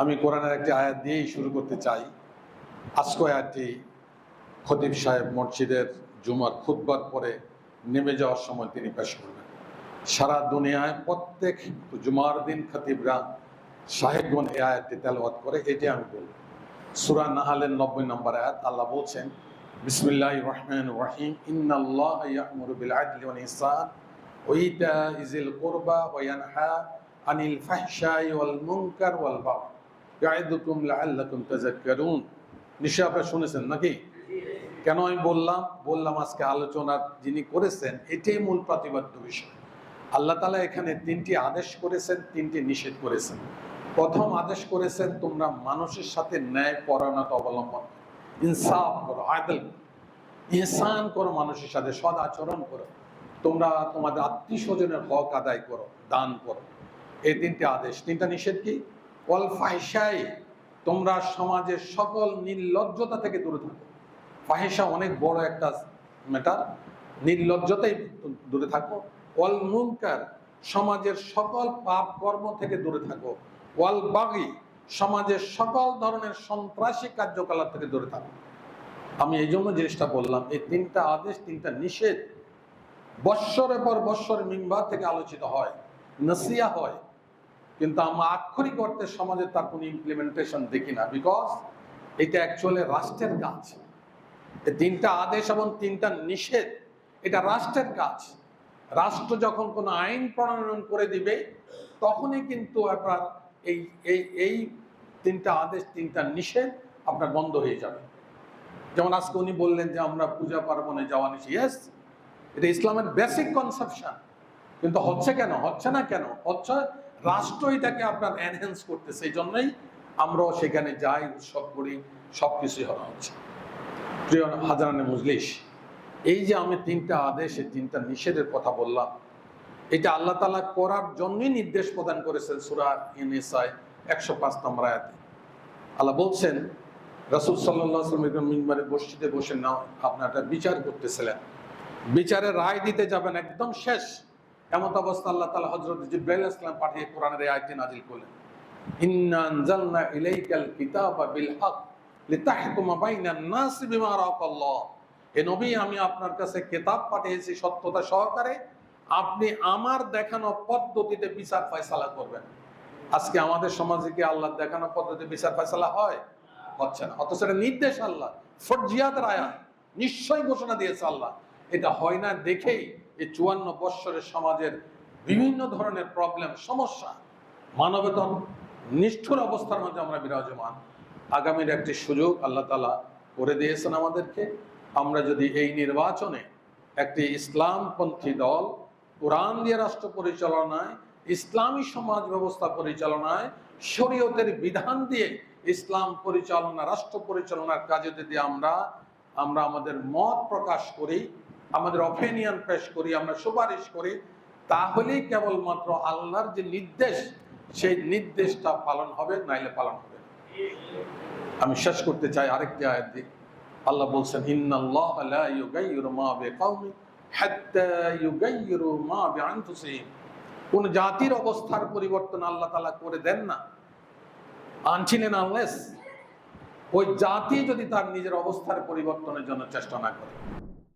আমি কোরআনের একটি আয়াত দিয়েই শুরু করতে চাই। আজকে আয়াতটি খতিব সাহেব মসজিদের জুমার খুতবার পরে নেমে যাওয়ার সময় তিনি পেশ করবেন। সারা দুনিয়ায় প্রত্যেক জুমার দিন খতিবরা সাহেবগণ এই আয়াতটি তেলাওয়াত করে, এটি আমি বলব। সূরা নাহলের 90 নম্বর আয়াত। আল্লাহ বলছেন, বিসমিল্লাহির রহমানির রহিম, ইন্নাল্লাহা ইয়া'মুরু বিল আদলি ওয়াল ইহসান ওয়া ইতাইজিল কুরবা ওয়া ইয়ানহা আনিল ফাহশাই ওয়াল মুনকার ওয়াল বাগই ইয়া'iদুকুম লাআল্লাকুম তাযাক্কারুন। নিশ্চয়ই আপনারা শুনেছেন নাকি? কেন আমি বললাম আজকে আলোচনা যিনি করেছেন এটাই মূল প্রতিপাদ্য বিষয়। আল্লাহ তাআলা এখানে 3টি আদেশ করেছেন, 3টি নিষেধ করেছেন। প্রথম আদেশ করেছেন, তোমরা মানুষের সাথে ন্যায় পরায়ণতা অবলম্বন করো, ইনসাফ করো, আদল ইহসান করো, মানুষের সাথে সদ আচরণ করো, তোমরা তোমাদের আত্মীয় স্বজনের হক আদায় করো, দান করো। এই 3টি আদেশ। 3টা নিষেধ কি? ওয়াল ফাহশাই, তোমরা সমাজের সকল নির্লজ্জতা থেকে দূরে থাকো। ফাহিশা অনেক বড় একটা ম্যাটার, নির্লজ্জতাই দূরে থাকো। ওয়াল মুনকার, সমাজের সকল পাপ কর্ম থেকে দূরে থাকো। ওয়াল বাগি, সমাজের সকল ধরনের সন্ত্রাসী কার্যকলাপ থেকে দূরে থাকো। আমি এই জন্য জিনিসটা বললাম, এই 3টা আদেশ 3টা নিষেধ বৎসরের পর বৎসর মিম্বার থেকে আলোচিত হয়, নসিয়া হয়, কিন্তু আমরা আক্ষরিক অর্থে সমাজে তার কোনো ইমপ্লিমেন্টেশন দেখি না। বিকজ এটা অ্যাকচুয়ালি রাষ্ট্রের কাজ। এই 3টা আদেশ এবং 3টা নিষেধ এটা রাষ্ট্রের কাজ। রাষ্ট্র যখন কোনো আইন প্রণয়ন করে দিবে তখনই কিন্তু আপনার এই 3টা আদেশ 3টা নিষেধ আপনার বন্ধ হয়ে যাবে। যেমন আজকে উনি বললেন যে আমরা পূজা পার্বণে যাওয়া নিষেধ। ইয়েস, এটা ইসলামের বেসিক কনসেপশন, কিন্তু হচ্ছে কেন? হচ্ছে না কেন? হচ্ছে রাষ্ট্র এটাকে আপনার এনহ্যান্স করতেছে, এই জন্যই আমরাও সেখানে যাই, উৎসব করি, সব কিছুই হওয়া হচ্ছে। প্রিয় হাজারানে মজলিস, এই যে আমি 3টা আদেশ 3টা নিষেধের কথা বললাম, এটা আল্লাহ তাআলা করার জন্যই নির্দেশ প্রদান করেছেন। সূরা নিসা 105 নম্বর আয়াতে আল্লাহ বলছেন, রাসূল সাল্লাল্লাহু আলাইহি ওয়াসাল্লাম মিম্বারে মসজিদে বসে না আপনার একটা বিচার করতেছিলেন, বিচারের রায় দিতে যাবেন, একদম শেষ এমত অবস্থা আল্লাহ তাআলা হযরত জিবরাইল আলাইহিস সালাম পাঠিয়ে কোরআনের এই আয়াতটি নাযিল করলেন, ইন্না আনজালনা ইলাইকাল কিতাবা বিল হক লিতাহকুমা বাইনান নাস বিমা আরাকাল্লাহ। হে নবী, আমি আপনার কাছে কিতাব পাঠিয়েছি সত্যতা সহকারে, আপনি আমার দেখানো পদ্ধতিতে বিচার ফয়সালা করবেন। আজকে আমাদের সমাজে কি আল্লাহর দেখানো পদ্ধতিতে বিচার ফয়সালা হয়? হচ্ছে না। অথচ এটা নির্দেশ আল্লাহ, ফরজিয়াতের আয়াত, নিশ্চয়ই ঘোষণা দিয়েছে আল্লাহ। এটা হয় না দেখেই এই 54 বৎসরের সমাজের বিভিন্ন ধরনের প্রবলেম, সমস্যা, মানবেতর নিষ্ঠুর অবস্থার মধ্যে আমরা বিরাজমান। আগামীর একটি সুযোগ আল্লাহ তাআলা করে দিয়েছেন আমাদেরকে। আমরা যদি এই নির্বাচনে একটি ইসলামপন্থী দল কোরআন দিয়ে রাষ্ট্র পরিচালনায়, ইসলামী সমাজ ব্যবস্থা পরিচালনায়, শরীয়তের বিধান দিয়ে ইসলাম পরিচালনা, রাষ্ট্র পরিচালনার কাজে যদি আমরা আমাদের মত প্রকাশ করি, আমাদের অপিনিয়ন পেশ করি, আমরা সুপারিশ করি, তাহলেই কেবলমাত্র আল্লাহর যে নির্দেশ সেই নির্দেশটা পালন হবে, নাইলে পালন হবে। আমি শেষ করতে চাই আরেকটি আয়াত দিয়ে। আল্লাহ বলছেন, ইন্নাল্লাহা লা ইউগাইয়িরু মা বিকাওমিন হাত্তা ইউগাইয়িরু মা বিআনফুসিহিম। কোন জাতির অবস্থার পরিবর্তন আল্লাহ তাআলা করে দেন না আনটিল এন্ড আনলেস ওই জাতি যদি তার নিজের অবস্থার পরিবর্তনের জন্য চেষ্টা না করে।